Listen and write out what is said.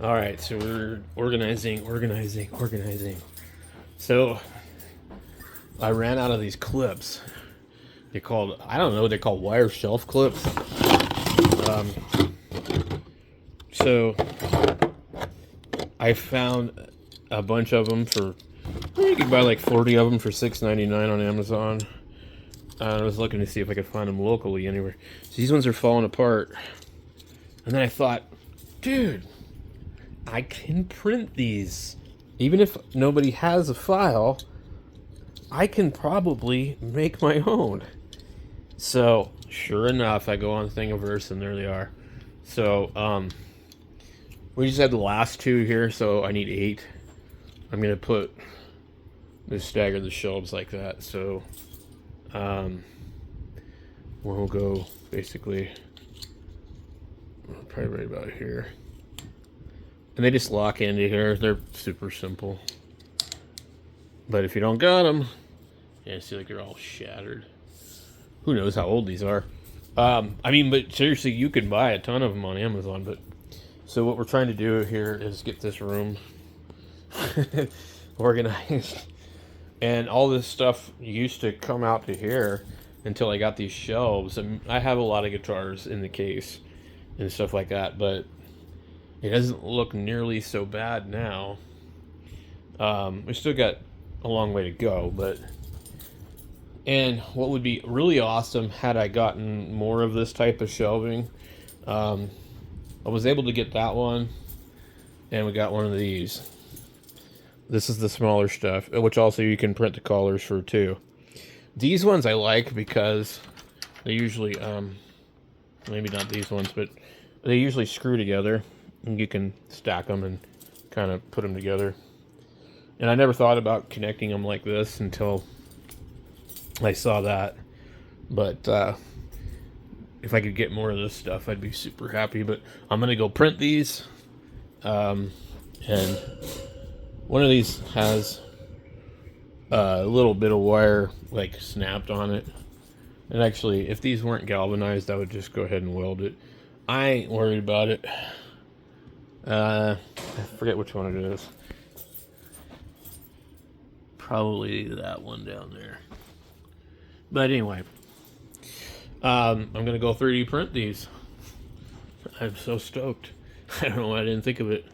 All right, so we're organizing. So I ran out of these clips. They're called, I don't know, they're called wire shelf clips. Um, so I found a bunch of them for, you could buy like 40 of them for $6.99 on Amazon. I was looking to see if I could find them locally anywhere. So these ones are falling apart. And then I thought, dude, I can print these. Even if nobody has a file, I can probably make my own. So, sure enough, I go on Thingiverse and there they are. So, we just had the last two here, so I need 8. I'm going to stagger the shelves like that. So, we'll go basically probably right about here. And they just lock into here. They're super simple. But if you don't got them, yeah, see, like they're all shattered. Who knows how old these are? But seriously, you can buy a ton of them on Amazon. But so what we're trying to do here is get this room organized. And all this stuff used to come out to here until I got these shelves. And I have a lot of guitars in the case and stuff like that, but it doesn't look nearly so bad now. We still got a long way to go, but... And what would be really awesome had I gotten more of this type of shelving, I was able to get that one, and we got one of these. This is the smaller stuff, which also you can print the collars for too. These ones I like because they usually, maybe not these ones, but they usually screw together, and you can stack them and kind of put them together. And I never thought about connecting them like this until I saw that. But if I could get more of this stuff, I'd be super happy. But I'm going to go print these. And one of these has a little bit of wire like snapped on it. And actually, if these weren't galvanized, I would just go ahead and weld it. I ain't worried about it. I forget which one it is. Probably that one down there. But anyway, I'm going to go 3D print these. I'm so stoked. I don't know why I didn't think of it.